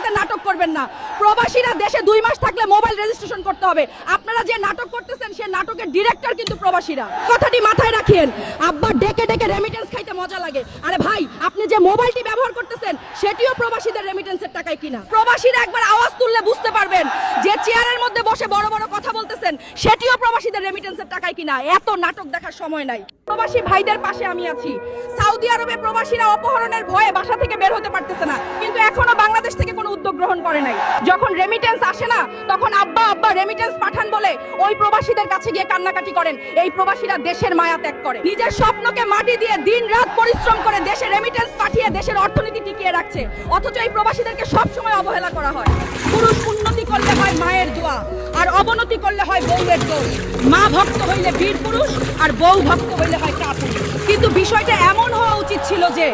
সাথে নাটক করবেন না। প্রবাসীরা দেশে 2 মাস থাকলে মোবাইল রেজিস্ট্রেশন করতে হবে। আপনারা যে নাটক করতেছেন সে নাটকের ডিরেক্টর কিন্তু প্রবাসীরা। কথাটি মাথায় রাখেন। আব্বা ডেকে ডেকে রেমিটেন্স খাইতে মজা লাগে। আরে ভাই, আপনি যে মোবাইলটি ব্যবহার করতেছেন সেটিও প্রবাসীদের রেমিটেন্সের টাকায় কিনা। প্রবাসীরা একবার আওয়াজ তুললে বুঝতে পারবেন যে চেয়ারের মধ্যে বসে বড় বড় কথা বলতেছেন সেটিও প্রবাসীদের রেমিটেন্সের টাকায় কিনা। এত নাটক দেখার সময় নাই। প্রবাসী ভাইদের পাশে আমি আছি। সৌদি আরবে প্রবাসীরা অপহরণের ভয়ে বাসা থেকে বের হতে পারতেছে না, কিন্তু এখনো বাংলাদেশ থেকে কোনো উদ্যোগ গ্রহণ করে নাই। যখন রেমিটেন্স আসে না তখন আব্বা আব্বা রেমিটেন্স পাঠান বলে ওই প্রবাসীদের কাছে গিয়ে কান্নাকাটি করেন। এই প্রবাসীরা দেশের মায়া ত্যাগ করে, নিজের স্বপ্নকে মাটি দিয়ে দিন রাত পরিশ্রম করে দেশে রেমিটেন্স পাঠিয়ে দেশের অর্থনীতি টিকিয়ে রাখছে। অথচ এই প্রবাসীদেরকে সব সময় অবহেলা করা হয়। পুরুষ উন্নতি করলে হয় মায়ের দোয়া, আর অবনতি করলে হয় বউয়ের দোষ। মা ভক্ত হইলে বীর পুরুষ, আর বউ ভক্ত হইলে হয় কাপুরুষ। কিন্তু বিষয়টা এমন হওয়া উচিত ছিল যে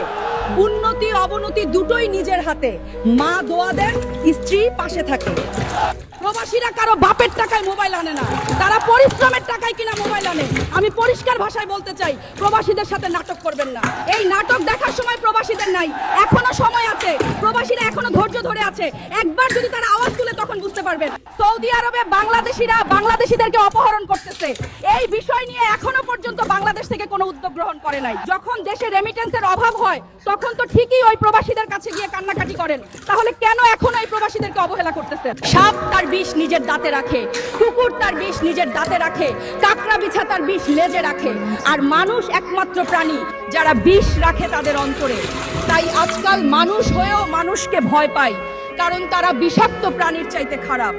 উন্নতি অবনতি দুটোই নিজের হাতে। মা দোয়া দেন, স্ত্রী পাশে থাকে। প্রবাসীরা কারো বাপের টাকায় মোবাইল আনে না, তারা পরিশ্রমের টাকায় কিনা মোবাইল আনে। আমি পরিষ্কার ভাষায় বলতে চাই, প্রবাসীদের সাথে নাটক করবেন না। এই নাটক দেখার সময় প্রবাসীদের নাই, এখনো সময় আছে। প্রবাসীরা এখনো ধৈর্য ধরে আছে। একবার যদি তারা আওয়াজ তুলে তখন বুঝতে পারবেন। সৌদি আরবে বাংলাদেশিরা বাংলাদেশিদেরকে অপহরণ করতেছে, এই বিষয় নিয়ে এখনো পর্যন্ত বাংলাদেশ থেকে কোনো উদ্যোগ গ্রহণ করে নাই। যখন দেশে রেমিটেন্সের অভাব হয় তখন তো ঠিকই ওই প্রবাসীদের কাছে গিয়ে কান্নাকাটি করেন। তাহলে কেন এখনো এই প্রবাসীদেরকে অবহেলা করতেছে? সাপ তার বিষ নিজের দাঁতে রাখে, কুকুর তার বিষ নিজের দাঁতে রাখে, কাকড়া বিছা তার বিষ লেজে রাখে, আর মানুষ একমাত্র প্রাণী যারা বিষ রাখে তাদের অন্তরে। তাই আজকাল মানুষ হয়েও মানুষকে ভয় পায়, কারণ তারা বিষাক্ত প্রাণীর চাইতে খারাপ।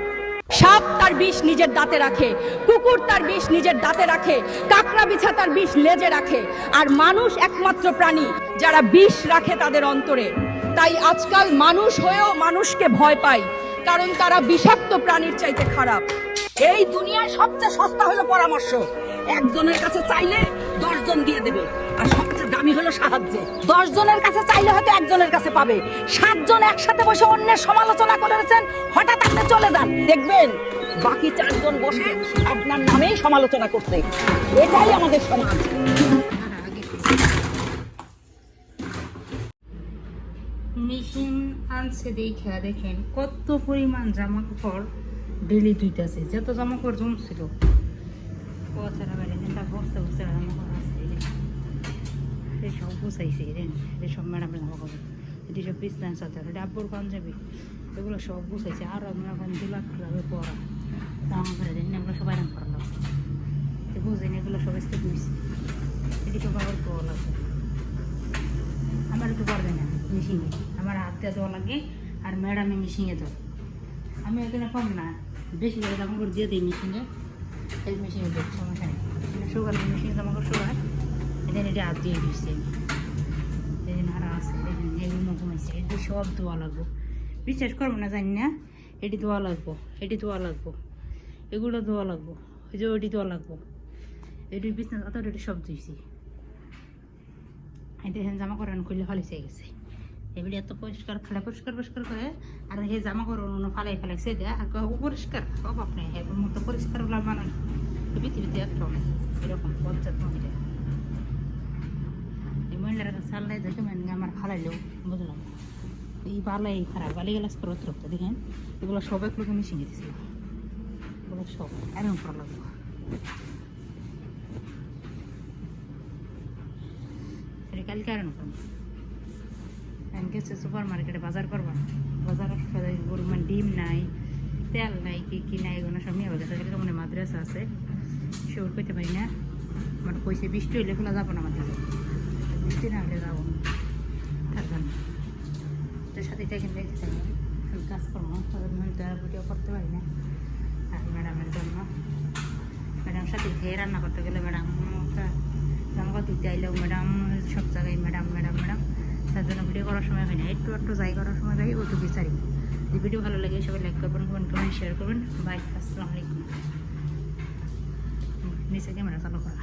সাপ তার বিষ নিজের দাঁতে রাখে, কুকুর তার বিষ নিজের দাঁতে রাখে, কাকড়া বিছা তার বিষ লেজে রাখে, আর মানুষ একমাত্র প্রাণী যারা বিষ রাখে তাদের অন্তরে। তাই আজকাল মানুষ হয়েও মানুষকে ভয় পায়, কারণ তারা বিষাক্ত প্রাণীর চাইতে খারাপ। এই দুনিয়ায় সবচেয়ে সস্তা হলো পরামর্শ। একজনের কাছে চাইলে 10 জন দিয়ে দেবে, আর সবচেয়ে দামি হলো সাহায্য। 10 জনের কাছে চাইলে হয়তো একজনের কাছে পাবে। 7 জন একসাথে বসে অন্যের সমালোচনা করেছেন, হঠাৎ আপনি চলে যান, দেখবেন বাকি 4 জন বসে আপনার নামেই সমালোচনা করছে। এটাই আমাদের সমাজ। মেশিন আনছে দেখা দেখেন কত পরিমাণ জামা কাপড় ডেলি ধুইতেছে। যত জামা কাপড় জমছিল বছরা বেড়ে বসতে বসতে জামা কাপড় আসছে, সব বুঝাইছে সব ম্যাডামের জামা কাপড়, এটি সব বিছনায় সাথে ডাব্বুর পাঞ্জাবি, এগুলো সব বুঝাইছে। আরও এখন 2 লাখ টাকা পড়া জামা করে দেন, এগুলো সব আয়রন করা লাগছে। বুঝেন এগুলো সব স্টেপ নিচ্ছে, এটি সব আবার পাওয়া লাগবে। আমার একটু পারবে না মেশিনে, আমার হাত দিয়ে দেওয়া লাগে, আর ম্যাডামে মেশিনে দেয়। আমি এখানে কম না, বেশি করে জামা কাপড় দিয়ে দিই মেশিনে, এই মেশিনে দেয়, সমস্যা নেই। শুকালে মেশিনে জামা কাপড় শুকায়, এখানে এটি হাত দিয়ে দিচ্ছে। এখানে আর আছে, এগুলো ঘুমাইছে, এটি সব ধোয়া লাগবো। বিশ্বাস করবো না, জানি না, এটি ধোয়া লাগবো, এটি ধোয়া লাগবো, এগুলো ধোয়া লাগবো, এই যে ওটি ধোয়া লাগবো, এটি বিছনা অত এটি সব ধুইছি। দেখেন জামা কাপড় খুললে ফালিছে গেছে, এবারে এত পরিষ্কার খালে পরিষ্কার পরিষ্কার করে, আর সেই জামা কাপড় ফালাই ফেলাইছে দেয় আর পরিষ্কার অভাব নেই। এর মতো পরিষ্কার বলে মানুষ পৃথিবীতে একটাও নেই এরকম পঞ্চায়েত মহিলা। এই মহিলার সাল্লাই দেখে মানে আমার ফালাইলেও বুঝলাম এই বালাই খারাপ, বালি গেলাস করে অতিরিক্ত। দেখেন এগুলো সব এক লোকে মিশিয়ে দিয়েছিল, এগুলো সব এরকম করা লাগবে। কালকে আর নতুন গেছে সুপার মার্কেটে বাজার করবা, বাজারের পরিমাণ ডিম নাই, তেল নাই, কি নাই, এগুলো সব নিয়ে গেছে। সেটা মানে মাদ্রাসা আছে, শিওর করতে পারি না। আমার পয়সা 20 হইলে খোলা যাবো না, আমার কাছে 20 না হলে যাবো তার জন্য তোর সাথে এখানে দেখতে চাই কাজকর্ম ভিডিও করতে পারি না। আর ম্যাডামের জন্য ম্যাডাম সাথে খেয়ে রান্না করতে গেলে ম্যাডাম জামা দিতে আইলেও ম্যাডাম সব জায়গায় ম্যাডাম ম্যাডাম ম্যাডাম, তার জন্য ভিডিও করার সময় হয় না। একটু একটু যাই করার সময় যাই ওইটুকুই সারি। যদি ভিডিও ভালো লাগে সবাই লাইক করবেন, কমেন্ট করবেন, শেয়ার করবেন। বাই, আসসালামু আলাইকুম। নিচে ক্যামেরা চালু করা।